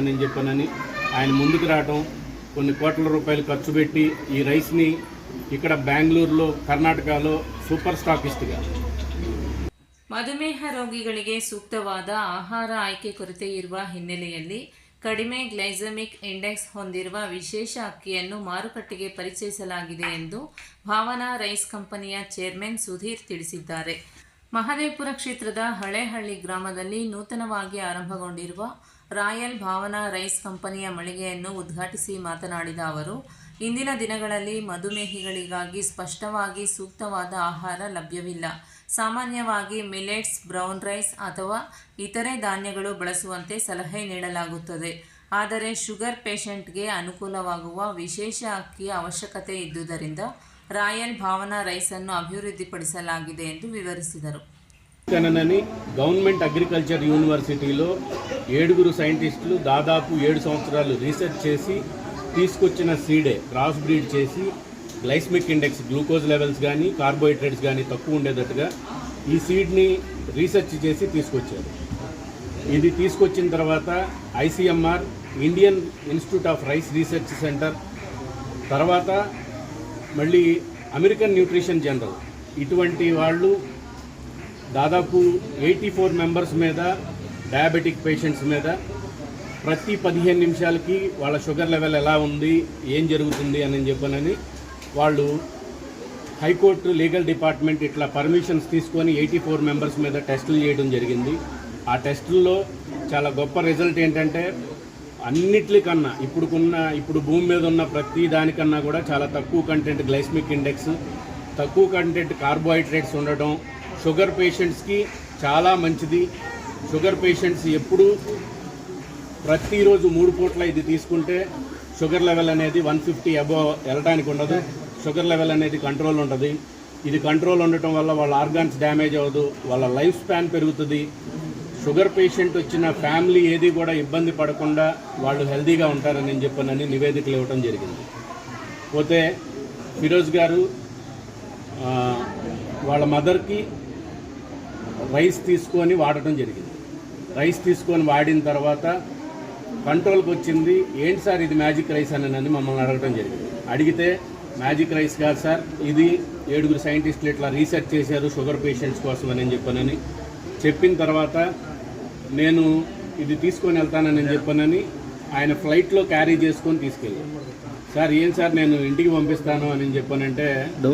చేస్తానని చెప్పానని ఆయన ముందుకు రావటం, కొన్ని కోట్ల రూపాయలు ఖర్చు పెట్టి ఈ రైస్ని ఇక్కడ ಬೆಂಗಳೂರುలో ಕರ್ನಾಟಕలో ಸೂಪರ್ ಸ್ಟಾಕಿಸ್ಟ್గా. ಮಧುಮೇಹ ರೋಗಿಗಳಿಗೆ ಸೂಕ್ತವಾದ ಆಹಾರ ಆಯ್ಕೆ ಕೊರತೆ ಇರುವ ಹಿನ್ನೆಲೆಯಲ್ಲಿ ಕಡಿಮೆ ಗ್ಲೈಸೆಮಿಕ್ ಇಂಡೆಕ್ಸ್ ಹೊಂದಿರುವ ವಿಶೇಷ ಅಕ್ಕಿಯನ್ನು ಮಾರುಕಟ್ಟೆಗೆ ಪರಿಚಯಿಸಲಾಗಿದೆ ಎಂದು ಭಾವನಾ ರೈಸ್ ಕಂಪನಿಯ ಚೇರ್ಮನ್ ಸುಧೀರ್ ತಿಳಿಸಿದ್ದಾರೆ. ಮಹದೇವಪುರ ಕ್ಷೇತ್ರದ ಹಳೆಹಳ್ಳಿ ಗ್ರಾಮದಲ್ಲಿ ನೂತನವಾಗಿ ಆರಂಭಗೊಂಡಿರುವ ರಾಯಲ್ ಭಾವನಾ ರೈಸ್ ಕಂಪನಿಯ ಮಳಿಗೆಯನ್ನು ಉದ್ಘಾಟಿಸಿ ಮಾತನಾಡಿದ ಅವರು, ಇಂದಿನ ದಿನಗಳಲ್ಲಿ ಮಧುಮೇಹಿಗಳಿಗಾಗಿ ಸ್ಪಷ್ಟವಾಗಿ ಸೂಕ್ತವಾದ ಆಹಾರ ಲಭ್ಯವಿಲ್ಲ. ಸಾಮಾನ್ಯವಾಗಿ ಮಿಲೆಟ್ಸ್, ಬ್ರೌನ್ ರೈಸ್ ಅಥವಾ ಇತರೆ ಧಾನ್ಯಗಳು ಬಳಸುವಂತೆ ಸಲಹೆ ನೀಡಲಾಗುತ್ತದೆ. ಆದರೆ ಶುಗರ್ ಪೇಷಂಟ್ಗೆ ಅನುಕೂಲವಾಗುವ ವಿಶೇಷ ಅಕ್ಕಿಯ ಅವಶ್ಯಕತೆ ಇದ್ದುದರಿಂದ ರಾಯಲ್ ಭಾವನಾ ರೈಸನ್ನು ಅಭಿವೃದ್ಧಿಪಡಿಸಲಾಗಿದೆ ಎಂದು ವಿವರಿಸಿದರು. గవర్నమెంట్ అగ్రికల్చర్ యూనివర్సిటీలో 7 సైంటిస్టులు దాదాపు 7 సంవత్సరాలు రీసెర్చ్ చేసి తీసుకొచ్చిన సీడే క్రాస్ బ్రీడ్ చేసి గ్లైసెమిక్ ఇండెక్స్, గ్లూకోజ్ లెవెల్స్ కానీ కార్బోహైడ్రేట్స్ కానీ తక్కువ ఉండేటట్టుగా ఈ సీడ్ని రీసెర్చ్ చేసి తీసుకొచ్చారు. ఇది తీసుకొచ్చిన తర్వాత ICMR, Indian institute of rice research centre, తర్వాత మళ్ళీ అమెరికన్ న్యూట్రిషన్ జనరల్, ఇటువంటి వాళ్ళు దాదాపు 84 మెంబర్స్ మీద, డయాబెటిక్ పేషెంట్స్ మీద ప్రతి 15 నిమిషాలకి వాళ్ళ షుగర్ లెవెల్ ఎలా ఉంది, ఏం జరుగుతుంది అని చెప్పనని వాళ్ళు హైకోర్టు లీగల్ డిపార్ట్మెంట్ ఇట్లా పర్మిషన్స్ తీసుకొని 84 మెంబర్స్ మీద టెస్టులు చేయడం జరిగింది. ఆ టెస్టుల్లో చాలా గొప్ప రిజల్ట్ ఏంటంటే అన్నిటికన్నా ఇప్పుడు భూమి మీద ఉన్న ప్రతి దానికన్నా కూడా చాలా తక్కువ కంటెంట్ గ్లైసెమిక్ ఇండెక్స్, తక్కువ కంటెంట్ కార్బోహైడ్రేట్స్ ఉండటం షుగర్ పేషెంట్స్కి చాలా మంచిది. షుగర్ పేషెంట్స్ ఎప్పుడు ప్రతిరోజు 3 పూట్ల ఇది తీసుకుంటే షుగర్ లెవెల్ అనేది 150 అబోవ్ వెళ్ళడానికి ఉండదు. షుగర్ లెవెల్ అనేది కంట్రోల్ ఉంటుంది. ఇది కంట్రోల్ ఉండటం వల్ల వాళ్ళ ఆర్గాన్స్ డ్యామేజ్ అవ్వదు, వాళ్ళ లైఫ్ స్పాన్ పెరుగుతుంది. షుగర్ పేషెంట్ వచ్చిన ఫ్యామిలీ ఏది కూడా ఇబ్బంది పడకుండా వాళ్ళు హెల్తీగా ఉంటారని చెప్పనని నివేదికలు ఇవ్వడం జరిగింది. పోతే ఫిరోజ్ గారు వాళ్ళ మదర్కి రైస్ తీసుకొని వాడటం జరిగింది. రైస్ తీసుకొని వాడిన తర్వాత కంట్రోల్కి వచ్చింది. ఏంటి సార్ ఇది మ్యాజిక్ రైస్ అని మమ్మల్ని అడగడం జరిగింది. అడిగితే మ్యాజిక్ రైస్ కాదు సార్, ఇది 7 సైంటిస్టులు ఇట్లా రీసెర్చ్ చేశారు షుగర్ పేషెంట్స్ కోసం అని చెప్పనని చెప్పిన తర్వాత నేను ఇది తీసుకొని వెళ్తానని చెప్పనని ఆయన ఫ్లైట్లో క్యారీ చేసుకొని తీసుకెళ్ళాను. సార్ ఏం సార్ నేను ఇంటికి పంపిస్తాను అని చెప్పానంటే,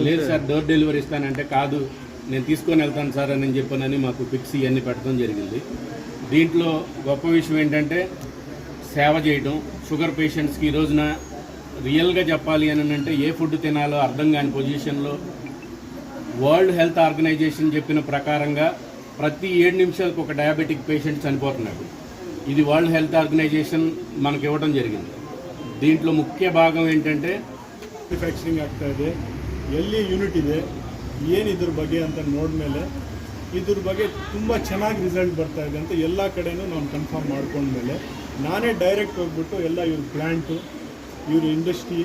లేదు సార్ డోర్ డెలివరీ ఇస్తానంటే, కాదు నేను తీసుకొని వెళ్తాను సార్ అని చెప్పనని మాకు పిక్స్ ఇవన్నీ పెట్టడం జరిగింది. దీంట్లో గొప్ప విషయం ఏంటంటే సేవ చేయడం. షుగర్ పేషెంట్స్కి ఈ రోజున రియల్గా చెప్పాలి అని అంటే ఏ ఫుడ్ తినాలో అర్థం కాని పొజిషన్లో వరల్డ్ హెల్త్ ఆర్గనైజేషన్ చెప్పిన ప్రకారంగా ప్రతి 7 నిమిషాలకు ఒక డయాబెటిక్ పేషెంట్ చనిపోతున్నాడు. ఇది వరల్డ్ హెల్త్ ಆರ್ಗನೈಜೇಷನ್ మనకు ఇవ్వడం జరిగింది. దీంట్లో ముఖ్య భాగం ఏంటంటే ಮ್ಯಾನುಫ್ಯಾಕ್ಚರಿಂಗ್ ಆಗ್ತಾ ಇದೆ, ಎಲ್ಲಿ ಯೂನಿಟ್ ಇದೆ, ಏನು ಇದ್ರ ಬಗ್ಗೆ ಅಂತ ನೋಡಿದ್ಮೇಲೆ ಇದ್ರ ಬಗ್ಗೆ ತುಂಬ ಚೆನ್ನಾಗಿ ರಿಸಲ್ಟ್ ಬರ್ತಾ ಇದೆ ಅಂತ ಎಲ್ಲ ಕಡೆನೂ ನಾನು ಕನ್ಫರ್ಮ್ ಮಾಡ್ಕೊಂಡ್ಮೇಲೆ ನಾನೇ ಡೈರೆಕ್ಟ್ ಹೋಗ್ಬಿಟ್ಟು ಎಲ್ಲ ಇವ್ರ ಪ್ಲ್ಯಾಂಟು, ಇವ್ರ ಇಂಡಸ್ಟ್ರಿ,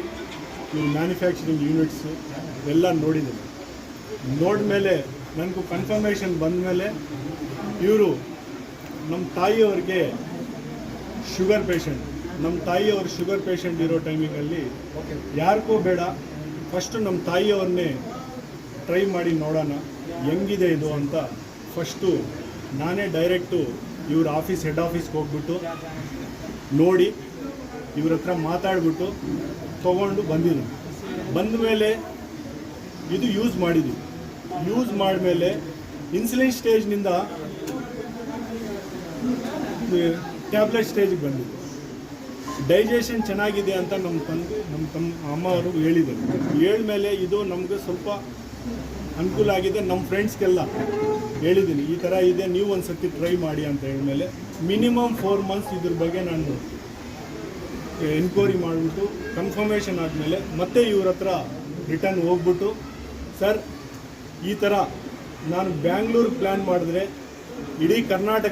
ಇವ್ರ ಮ್ಯಾನುಫ್ಯಾಕ್ಚರಿಂಗ್ ಯೂನಿಟ್ಸು ಎಲ್ಲ ನೋಡಿದ್ದೀನಿ. ನೋಡಿದ್ಮೇಲೆ ನನಗೂ ಕನ್ಫರ್ಮೇಷನ್ ಬಂದಮೇಲೆ ಇವರು ನಮ್ಮ ತಾಯಿಯವ್ರಿಗೆ ಶುಗರ್ ಪೇಷಂಟ್, ನಮ್ಮ ತಾಯಿಯವ್ರು ಶುಗರ್ ಪೇಷಂಟ್ ಇರೋ ಟೈಮಿಂಗಲ್ಲಿ ಯಾರಿಗೂ ಬೇಡ, ಫಸ್ಟು ನಮ್ಮ ತಾಯಿಯವ್ರನ್ನೇ ಟ್ರೈ ಮಾಡಿ ನೋಡೋಣ ಹೆಂಗಿದೆ ಇದು ಅಂತ ಫಸ್ಟು ನಾನೇ ಡೈರೆಕ್ಟು ಇವ್ರ ಆಫೀಸ್, ಹೆಡ್ ಆಫೀಸ್ಗೆ ಹೋಗ್ಬಿಟ್ಟು ನೋಡಿ ಇವ್ರ ಹತ್ರ ಮಾತಾಡ್ಬಿಟ್ಟು ತೊಗೊಂಡು ಬಂದಿದ್ದು. ಬಂದ ಮೇಲೆ ಇದು ಯೂಸ್ ಮಾಡಿದ್ವಿ. ಯೂಸ್ ಮಾಡಿದ್ಮೇಲೆ ಇನ್ಸುಲಿನ್ ಸ್ಟೇಜ್ನಿಂದ ಟ್ಯಾಬ್ಲೆಟ್ ಸ್ಟೇಜಿಗೆ ಬಂದಿದ್ದು. ಡೈಜೆಷನ್ ಚೆನ್ನಾಗಿದೆ ಅಂತ ನಮ್ಮ ಅಮ್ಮ ಅವರು ಹೇಳಿದರು. ಹೇಳಿದ್ಮೇಲೆ ಇದು ನಮಗೆ ಸ್ವಲ್ಪ ಅನುಕೂಲ ಆಗಿದೆ. ನಮ್ಮ ಫ್ರೆಂಡ್ಸ್ಗೆಲ್ಲ ಹೇಳಿದ್ದೀನಿ, ಈ ಥರ ಇದೆ, ನೀವು ಒಂದು ಸರ್ತಿ ಟ್ರೈ ಮಾಡಿ ಅಂತ ಹೇಳಿದ್ಮೇಲೆ ಮಿನಿಮಮ್ 4 ಮಂತ್ಸ್ ಇದ್ರ ಬಗ್ಗೆ ನಾನು ಎನ್ಕ್ವೈರಿ ಮಾಡಿಬಿಟ್ಟು ಕನ್ಫರ್ಮೇಷನ್ ಆದಮೇಲೆ ಮತ್ತೆ ಇವ್ರ ಹತ್ರ ರಿಟರ್ನ್ ಹೋಗ್ಬಿಟ್ಟು, ಸರ್ ಈ ಥರ ನಾನು ಬ್ಯಾಂಗ್ಳೂರು ಪ್ಲ್ಯಾನ್ ಮಾಡಿದ್ರೆ ಇಡೀ ಕರ್ನಾಟಕ